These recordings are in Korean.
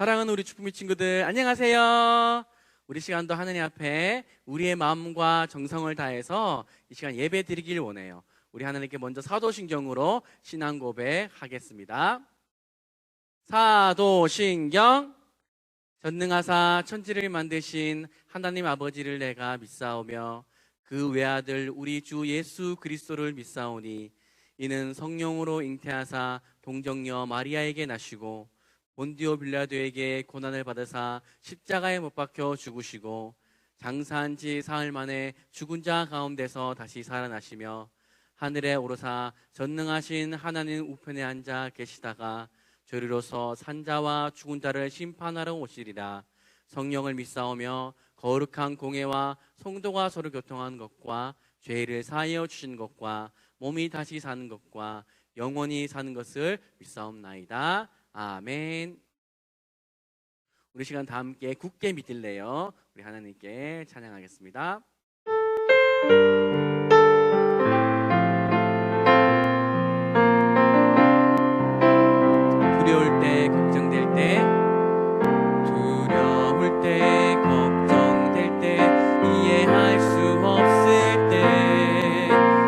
사랑하는 우리 주품이 친구들, 안녕하세요. 우리 시간도 하느님 앞에 우리의 마음과 정성을 다해서 이 시간 예배 드리길 원해요. 우리 하나님께 먼저 사도신경으로 신앙 고백하겠습니다. 사도신경. 전능하사 천지를 만드신 하나님 아버지를 내가 믿사오며 그 외아들 우리 주 예수 그리스도를 믿사오니 이는 성령으로 잉태하사 동정녀 마리아에게 나시고 본디오 빌라도에게 고난을 받으사 십자가에 못 박혀 죽으시고 장사한 지 사흘 만에 죽은 자 가운데서 다시 살아나시며 하늘에 오르사 전능하신 하나님 우편에 앉아 계시다가 저리로서 산자와 죽은 자를 심판하러 오시리라. 성령을 믿사오며 거룩한 공회와 성도가 서로 교통하는 것과 죄를 사하여 주신 것과 몸이 다시 사는 것과 영원히 사는 것을 믿사옵나이다. 아멘. 우리 시간 다 함께 굳게 믿을래요. 우리 하나님께 찬양하겠습니다. 두려울 때, 걱정될 때, 두려울 때, 걱정될 때, 이해할 수 없을 때,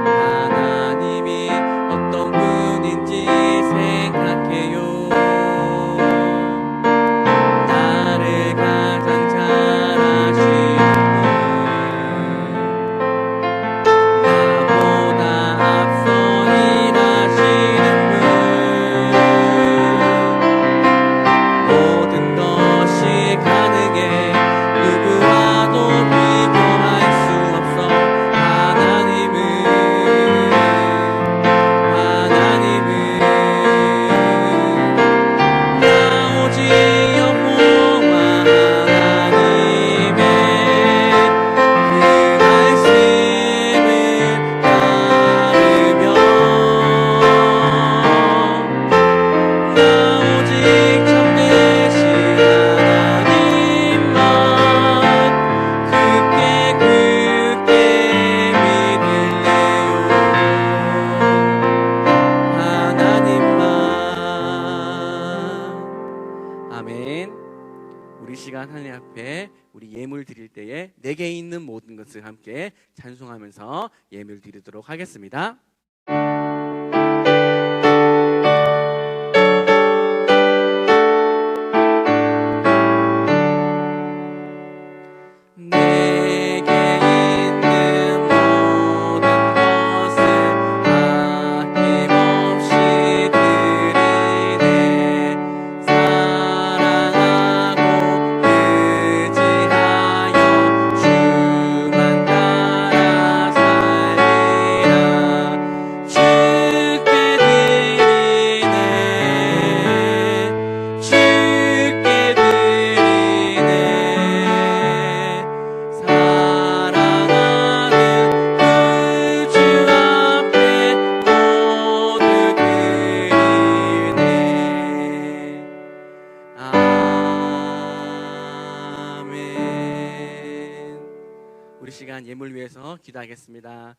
하나님이 어떤 분인지 생각해요. 나를 가장 잘 아시는 분, 나보다 앞서 일하시는 분, 모든 것이 가능해 누구와도 비교할 수 없어. 하나님은 나 오직 여호와 하나님의 그 말씀을 따르며 나 오직 참되신 하나님만 굳게 믿을래요. 하나님만. 아멘. 우리 시간 하나님 앞에 우리 예물 드릴 때에 내게 있는 모든 것을 함께 찬송하면서 예물 드리도록 하겠습니다. 내게 있는 모든 것을 아낌없이 드리네. 사랑하고 의지하여 주만 따라 살리라. 주께 드리네. 주께 드리네. 사랑하는 그 주 앞에 모두 드리네. 아멘. 우리 시간 예물 위해서 기도하겠습니다.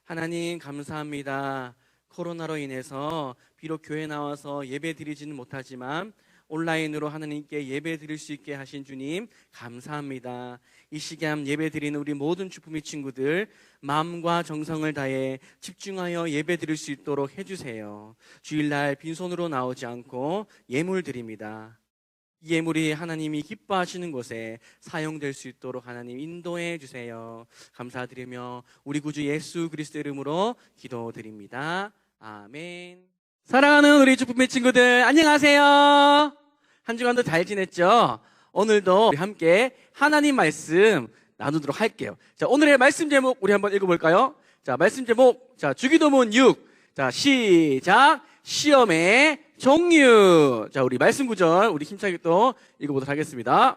하나님 감사합니다. 코로나로 인해서 비록 교회 나와서 예배 드리지는 못하지만 온라인으로 하나님께 예배 드릴 수 있게 하신 주님 감사합니다. 이 시간 예배 드리는 우리 모든 주품이 친구들 마음과 정성을 다해 집중하여 예배 드릴 수 있도록 해주세요. 주일날 빈손으로 나오지 않고 예물 드립니다. 이 예물이 하나님이 기뻐하시는 곳에 사용될 수 있도록 하나님 인도해 주세요. 감사드리며 우리 구주 예수 그리스도 이름으로 기도드립니다. 아멘. 사랑하는 우리 주품의 친구들 안녕하세요. 한 주간도 잘 지냈죠? 오늘도 우리 함께 하나님 말씀 나누도록 할게요. 자, 오늘의 말씀 제목 우리 한번 읽어볼까요? 자, 말씀 제목, 자, 주기도문 6. 자, 시작. 시험의 종류. 자, 우리 말씀 구절 우리 힘차게 또 읽어보도록 하겠습니다.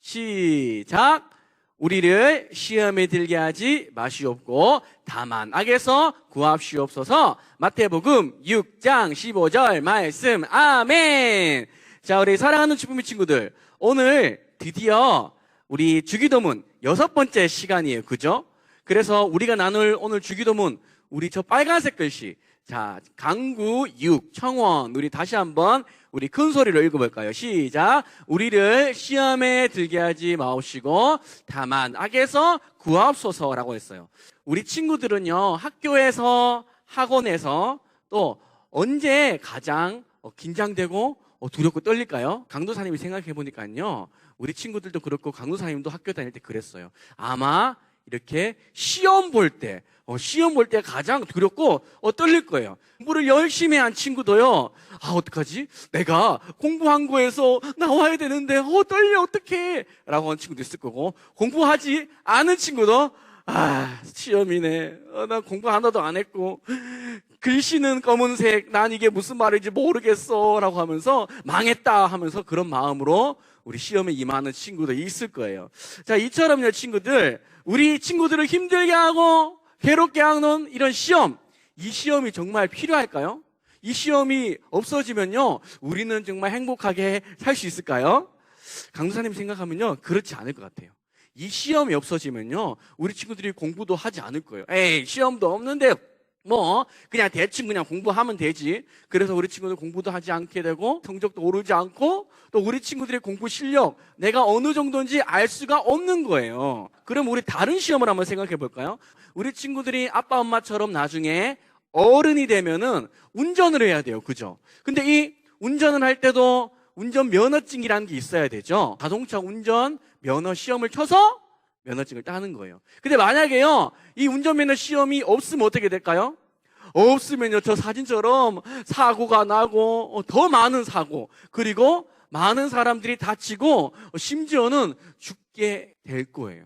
시작. 우리를 시험에 들게 하지 마시옵고 다만 악에서 구하시옵소서. 마태복음 6장 15절 말씀. 아멘. 자, 우리 사랑하는 주품이 친구들, 오늘 드디어 우리 주기도문 6번째 시간이에요. 그죠? 그래서 우리가 나눌 오늘 주기도문, 우리 저 빨간색 글씨, 자, 강구 6 청원. 우리 다시 한번 우리 큰 소리로 읽어볼까요? 시작. 우리를 시험에 들게 하지 마옵시고 다만 악에서 구하옵소서라고 했어요. 우리 친구들은요, 학교에서 학원에서 또 언제 가장 긴장되고 두렵고 떨릴까요? 강도사님이 생각해 보니까요, 우리 친구들도 그렇고 강도사님도 학교 다닐 때 그랬어요. 아마 이렇게 시험 볼 때 가장 두렵고 떨릴 거예요. 공부를 열심히 한 친구도요, 어떡하지? 내가 공부한 거에서 나와야 되는데 떨려 어떡해? 라고 하는 친구도 있을 거고, 공부하지 않은 친구도 시험이네, 나 공부 하나도 안 했고 글씨는 검은색, 난 이게 무슨 말인지 모르겠어 라고 하면서 망했다 하면서 그런 마음으로 우리 시험에 임하는 친구도 있을 거예요. 자, 이처럼요 친구들, 우리 친구들을 힘들게 하고 괴롭게 하는 이런 시험, 이 시험이 정말 필요할까요? 이 시험이 없어지면요, 우리는 정말 행복하게 살 수 있을까요? 강도사님 생각하면요, 그렇지 않을 것 같아요. 이 시험이 없어지면요, 우리 친구들이 공부도 하지 않을 거예요. 에이, 시험도 없는데 그냥 대충 그냥 공부하면 되지. 그래서 우리 친구들 공부도 하지 않게 되고 성적도 오르지 않고, 또 우리 친구들의 공부 실력, 내가 어느 정도인지 알 수가 없는 거예요. 그럼 우리 다른 시험을 한번 생각해 볼까요? 우리 친구들이 아빠 엄마처럼 나중에 어른이 되면은 운전을 해야 돼요. 그죠? 근데 이 운전을 할 때도 운전 면허증이라는 게 있어야 되죠. 자동차 운전 면허 시험을 쳐서 면허증을 따는 거예요. 근데 만약에요, 이 운전면허 시험이 없으면 어떻게 될까요? 없으면요, 저 사진처럼 사고가 나고 더 많은 사고, 그리고 많은 사람들이 다치고 심지어는 죽게 될 거예요.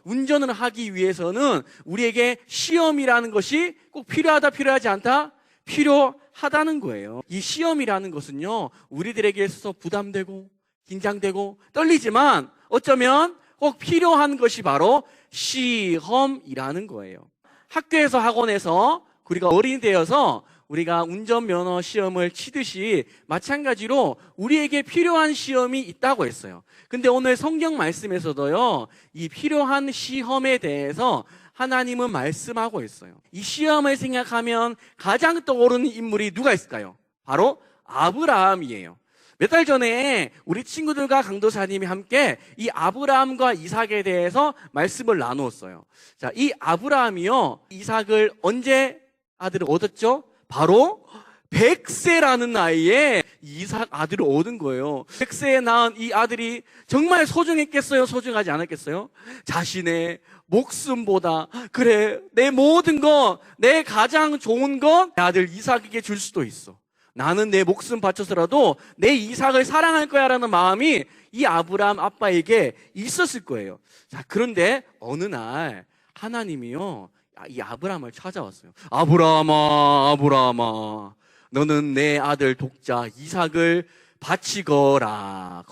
운전을 하기 위해서는 우리에게 시험이라는 것이 꼭 필요하다, 필요하지 않다? 필요하다는 거예요. 이 시험이라는 것은요, 우리들에게 있어서 부담되고 긴장되고 떨리지만 어쩌면 꼭 필요한 것이 바로 시험이라는 거예요. 학교에서 학원에서 우리가 어른이 되어서 우리가 운전면허 시험을 치듯이 마찬가지로 우리에게 필요한 시험이 있다고 했어요. 근데 오늘 성경 말씀에서도요, 이 필요한 시험에 대해서 하나님은 말씀하고 있어요. 이 시험을 생각하면 가장 떠오르는 인물이 누가 있을까요? 바로 아브라함이에요. 몇 달 전에 우리 친구들과 강도사님이 함께 이 아브라함과 이삭에 대해서 말씀을 나누었어요. 자, 이 아브라함이요, 이삭을 언제 아들을 얻었죠? 바로 100세라는 나이에 이삭 아들을 얻은 거예요. 100세에 낳은 이 아들이 정말 소중했겠어요? 소중하지 않았겠어요? 자신의 목숨보다, 그래, 내 모든 것, 내 가장 좋은 것 내 아들 이삭에게 줄 수도 있어. 나는 내 목숨 바쳐서라도 내 이삭을 사랑할 거야 라는 마음이 이 아브라함 아빠에게 있었을 거예요. 자, 그런데 어느 날 하나님이요, 이 아브라함을 찾아왔어요. 아브라함아, 아브라함아, 너는 내 아들 독자 이삭을 바치거라.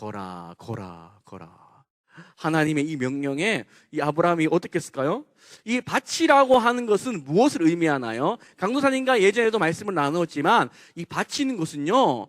하나님의 이 명령에 이 아브라함이 어떻게 했을까요? 이 바치라고 하는 것은 무엇을 의미하나요? 강도사님과 예전에도 말씀을 나누었지만, 이 바치는 것은요,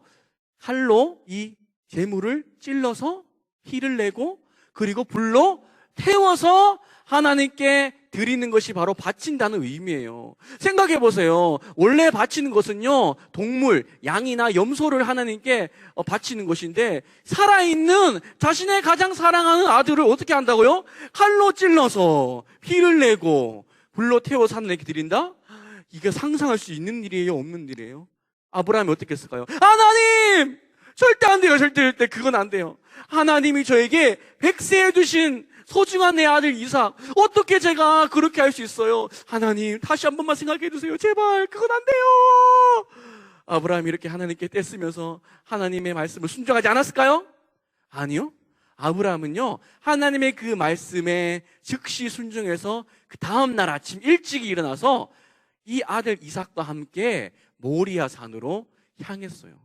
칼로 이 재물을 찔러서 피를 내고 그리고 불로 태워서 하나님께 드리는 것이 바로 바친다는 의미예요. 생각해 보세요. 원래 바치는 것은요, 동물, 양이나 염소를 하나님께 바치는 것인데, 살아있는 자신의 가장 사랑하는 아들을 어떻게 한다고요? 칼로 찔러서 피를 내고 불로 태워서 하나님께 드린다? 이게 상상할 수 있는 일이에요? 없는 일이에요? 아브라함이 어떻게 했을까요? 하나님! 절대 안 돼요. 절대 그건 안 돼요. 하나님이 저에게 100세에 두신 소중한 내 아들 이삭, 어떻게 제가 그렇게 할 수 있어요? 하나님, 다시 한 번만 생각해 주세요. 제발, 그건 안 돼요. 아브라함이 이렇게 하나님께 떼쓰면서 하나님의 말씀을 순종하지 않았을까요? 아니요. 아브라함은요, 하나님의 그 말씀에 즉시 순종해서 그 다음날 아침 일찍 일어나서 이 아들 이삭과 함께 모리아 산으로 향했어요.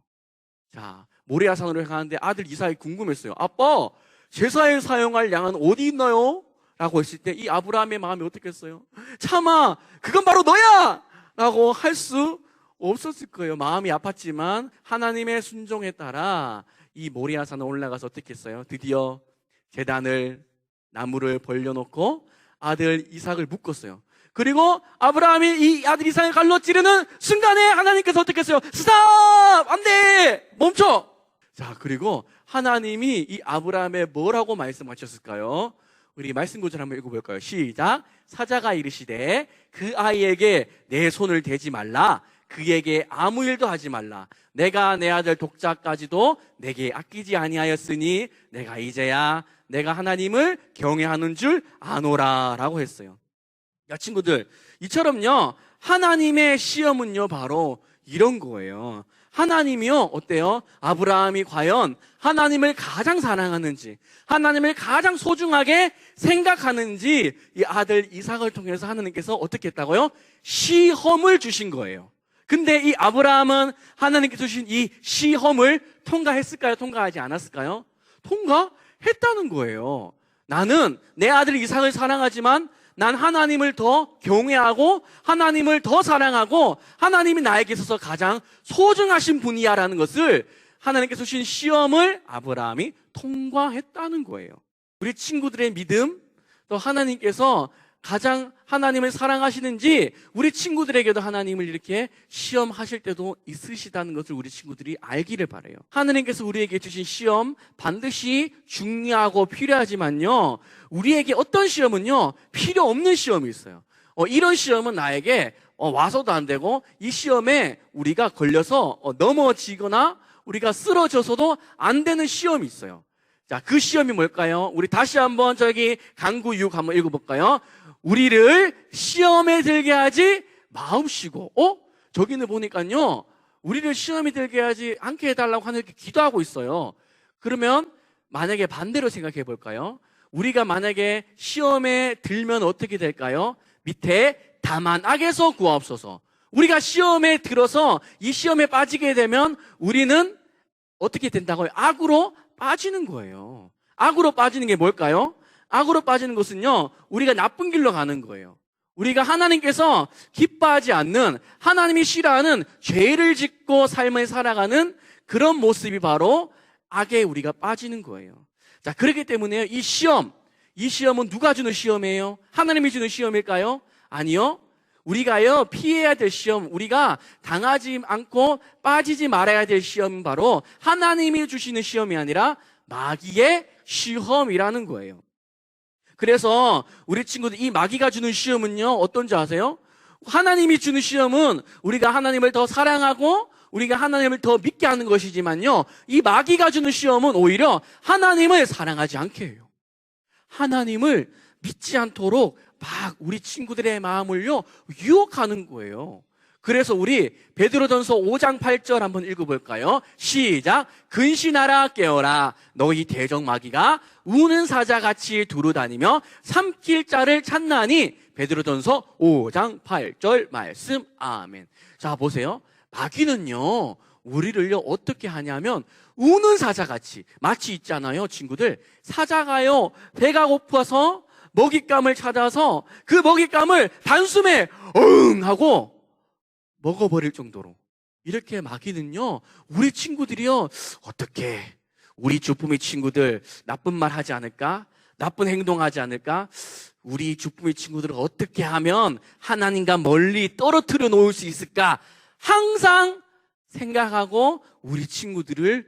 자, 모리아 산으로 향하는데 아들 이삭이 궁금했어요. 아빠, 제사에 사용할 양은 어디 있나요? 라고 했을 때 이 아브라함의 마음이 어떻겠어요? 차마 그건 바로 너야! 라고 할 수 없었을 거예요. 마음이 아팠지만 하나님의 순종에 따라 이 모리아산에 올라가서 어떻게 했어요? 드디어 제단을, 나무를 벌려놓고 아들 이삭을 묶었어요. 그리고 아브라함이 이 아들 이삭을 갈로 찌르는 순간에 하나님께서 어떻게 했어요? 스탑! 안 돼! 멈춰! 자, 그리고 하나님이 이 아브라함에 뭐라고 말씀하셨을까요? 우리 말씀 구절 한번 읽어볼까요? 시작. 사자가 이르시되 그 아이에게 내 손을 대지 말라. 그에게 아무 일도 하지 말라. 내가 내 아들 독자까지도 내게 아끼지 아니하였으니 내가 이제야 내가 하나님을 경외하는 줄 아노라 라고 했어요. 야, 친구들, 이처럼요, 하나님의 시험은요, 바로 이런 거예요. 하나님이요, 어때요? 아브라함이 과연 하나님을 가장 사랑하는지, 하나님을 가장 소중하게 생각하는지, 이 아들 이삭을 통해서 하나님께서 어떻게 했다고요? 시험을 주신 거예요. 근데 이 아브라함은 하나님께서 주신 이 시험을 통과했을까요? 통과하지 않았을까요? 통과했다는 거예요. 나는 내 아들 이삭을 사랑하지만 난 하나님을 더 경외하고 하나님을 더 사랑하고 하나님이 나에게 있어서 가장 소중하신 분이야 라는 것을 하나님께서 주신 시험을 아브라함이 통과했다는 거예요. 우리 친구들의 믿음, 또 하나님께서 가장 하나님을 사랑하시는지 우리 친구들에게도 하나님을 이렇게 시험하실 때도 있으시다는 것을 우리 친구들이 알기를 바라요. 하나님께서 우리에게 주신 시험 반드시 중요하고 필요하지만요, 우리에게 어떤 시험은요 필요 없는 시험이 있어요. 이런 시험은 나에게 와서도 안 되고 이 시험에 우리가 걸려서 넘어지거나 우리가 쓰러져서도 안 되는 시험이 있어요. 자, 그 시험이 뭘까요? 우리 다시 한번 저기 강구 6 한번 읽어볼까요? 우리를 시험에 들게 하지 마옵시고. 저기는 보니까요, 우리를 시험에 들게 하지 않게 해달라고 하나님께 기도하고 있어요. 그러면 만약에 반대로 생각해 볼까요? 우리가 만약에 시험에 들면 어떻게 될까요? 밑에 다만 악에서 구하옵소서. 우리가 시험에 들어서 이 시험에 빠지게 되면 우리는 어떻게 된다고요? 악으로 빠지는 거예요. 악으로 빠지는 게 뭘까요? 악으로 빠지는 것은요, 우리가 나쁜 길로 가는 거예요. 우리가 하나님께서 기뻐하지 않는, 하나님이 싫어하는 죄를 짓고 삶을 살아가는 그런 모습이 바로 악에 우리가 빠지는 거예요. 자, 그렇기 때문에 이 시험은 누가 주는 시험이에요? 하나님이 주는 시험일까요? 아니요. 우리가요, 피해야 될 시험, 우리가 당하지 않고 빠지지 말아야 될 시험은 바로 하나님이 주시는 시험이 아니라 마귀의 시험이라는 거예요. 그래서 우리 친구들, 이 마귀가 주는 시험은요, 어떤지 아세요? 하나님이 주는 시험은 우리가 하나님을 더 사랑하고 우리가 하나님을 더 믿게 하는 것이지만요, 이 마귀가 주는 시험은 오히려 하나님을 사랑하지 않게 해요. 하나님을 믿지 않도록 막 우리 친구들의 마음을요 유혹하는 거예요. 그래서 우리 베드로전서 5장 8절 한번 읽어볼까요? 시작. 근신하라 깨어라 너희 대적 마귀가 우는 사자같이 두루다니며 삼킬 자를 찾나니. 베드로전서 5장 8절 말씀. 아멘. 자, 보세요. 마귀는요 우리를요 어떻게 하냐면 우는 사자같이, 마치 있잖아요 친구들, 사자가요 배가 고파서 먹잇감을 찾아서 그 먹잇감을 단숨에 응 하고 먹어버릴 정도로, 이렇게 마귀는요 우리 친구들이요 어떻게, 우리 주품이 친구들 나쁜 말 하지 않을까, 나쁜 행동하지 않을까, 우리 주품이 친구들을 어떻게 하면 하나님과 멀리 떨어뜨려 놓을 수 있을까 항상 생각하고 우리 친구들을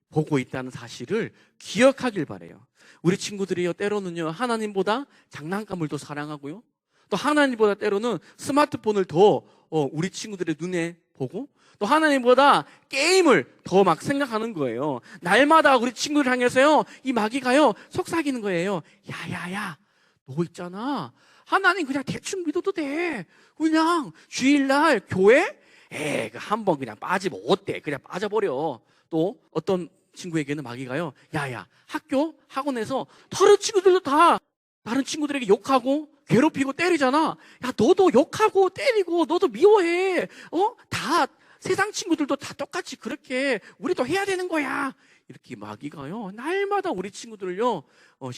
보고 있다는 사실을 기억하길 바라요. 우리 친구들이요 때로는요 하나님보다 장난감을 더 사랑하고요, 또 하나님보다 때로는 스마트폰을 더 우리 친구들의 눈에 보고, 또 하나님보다 게임을 더 막 생각하는 거예요. 날마다 우리 친구를 향해서요 이 마귀가요 속삭이는 거예요. 야야야, 너 있잖아, 하나님 그냥 대충 믿어도 돼. 그냥 주일날 교회 한번 그냥 빠지면 어때, 그냥 빠져버려. 또 어떤 친구에게는 마귀가요, 야야, 학원에서 다른 친구들도 다 다른 친구들에게 욕하고 괴롭히고 때리잖아. 야, 너도 욕하고 때리고 너도 미워해. 다 세상 친구들도 다 똑같이 그렇게 우리도 해야 되는 거야. 이렇게 마귀가요 날마다 우리 친구들을요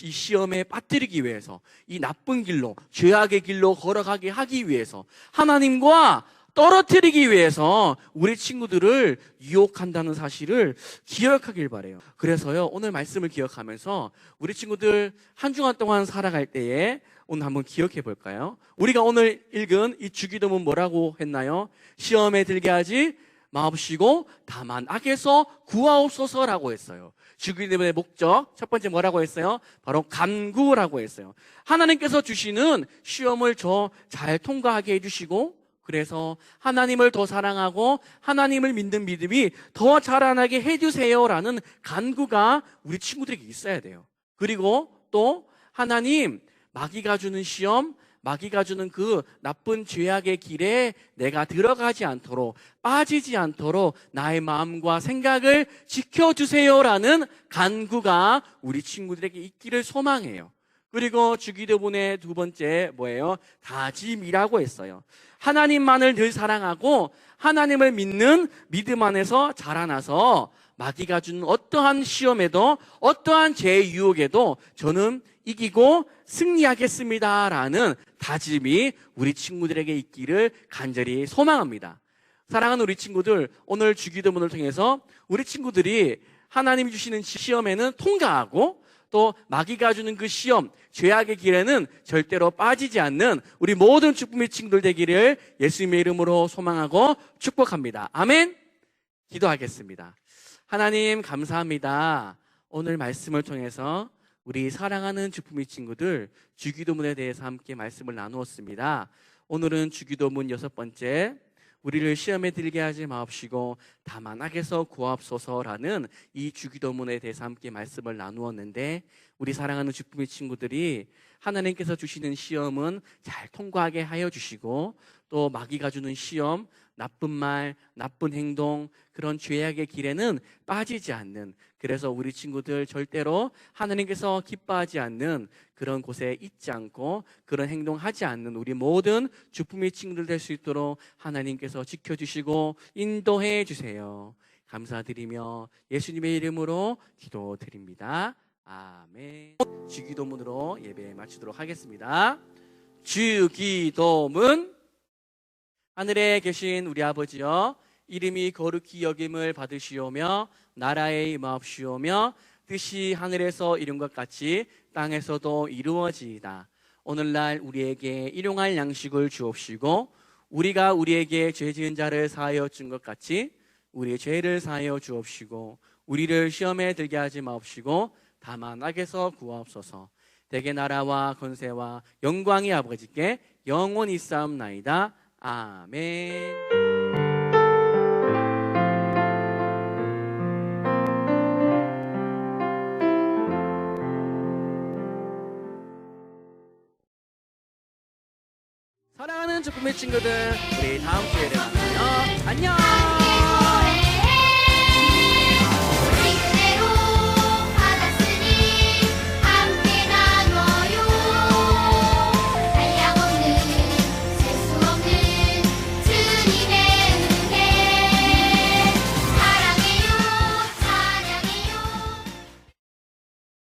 이 시험에 빠뜨리기 위해서, 이 나쁜 길로, 죄악의 길로 걸어가게 하기 위해서, 하나님과 떨어뜨리기 위해서 우리 친구들을 유혹한다는 사실을 기억하길 바래요. 그래서요 오늘 말씀을 기억하면서 우리 친구들 한 주간 동안 살아갈 때에 오늘 한번 기억해 볼까요? 우리가 오늘 읽은 이 주기도문 뭐라고 했나요? 시험에 들게 하지 마옵시고 다만 악에서 구하옵소서라고 했어요. 주기도문의 목적 첫 번째 뭐라고 했어요? 바로 간구라고 했어요. 하나님께서 주시는 시험을 저 잘 통과하게 해주시고, 그래서 하나님을 더 사랑하고 하나님을 믿는 믿음이 더 자라나게 해주세요라는 간구가 우리 친구들에게 있어야 돼요. 그리고 또 하나님, 마귀가 주는 시험, 마귀가 주는 그 나쁜 죄악의 길에 내가 들어가지 않도록, 빠지지 않도록 나의 마음과 생각을 지켜주세요라는 간구가 우리 친구들에게 있기를 소망해요. 그리고 주기도문의 두 번째 뭐예요? 다짐이라고 했어요. 하나님만을 늘 사랑하고 하나님을 믿는 믿음 안에서 자라나서 마귀가 주는 어떠한 시험에도 어떠한 죄의 유혹에도 저는 이기고 승리하겠습니다라는 다짐이 우리 친구들에게 있기를 간절히 소망합니다. 사랑하는 우리 친구들, 오늘 주기도문을 통해서 우리 친구들이 하나님이 주시는 시험에는 통과하고 또 마귀가 주는 그 시험, 죄악의 길에는 절대로 빠지지 않는 우리 모든 축복의 친구들 되기를 예수님의 이름으로 소망하고 축복합니다. 아멘. 기도하겠습니다. 하나님 감사합니다. 오늘 말씀을 통해서 우리 사랑하는 주품의 친구들 주기도문에 대해서 함께 말씀을 나누었습니다. 오늘은 주기도문 6번째, 우리를 시험에 들게 하지 마옵시고 다만 악에서 구하옵소서라는 이 주기도문에 대해서 함께 말씀을 나누었는데, 우리 사랑하는 주품의 친구들이 하나님께서 주시는 시험은 잘 통과하게 하여 주시고, 또 마귀가 주는 시험, 나쁜 말, 나쁜 행동, 그런 죄악의 길에는 빠지지 않는, 그래서 우리 친구들 절대로 하나님께서 기뻐하지 않는 그런 곳에 있지 않고 그런 행동하지 않는 우리 모든 주품의 친구들 될 수 있도록 하나님께서 지켜주시고 인도해 주세요. 감사드리며 예수님의 이름으로 기도드립니다. 아멘. 주기도문으로 예배 마치도록 하겠습니다. 주기도문. 하늘에 계신 우리 아버지여, 이름이 거룩히 여김을 받으시오며 나라에 임하옵시오며 뜻이 하늘에서 이룬 것 같이 땅에서도 이루어지이다. 오늘날 우리에게 일용할 양식을 주옵시고 우리가 우리에게 죄 지은 자를 사하여 준 것 같이 우리의 죄를 사하여 주옵시고 우리를 시험에 들게 하지 마옵시고 다만 악에서 구하옵소서. 대개 나라와 권세와 영광이 아버지께 영원히 있사옵나이다. 아멘. 사랑하는 주품의 친구들, 우리 다음 주에 만나요. 안녕.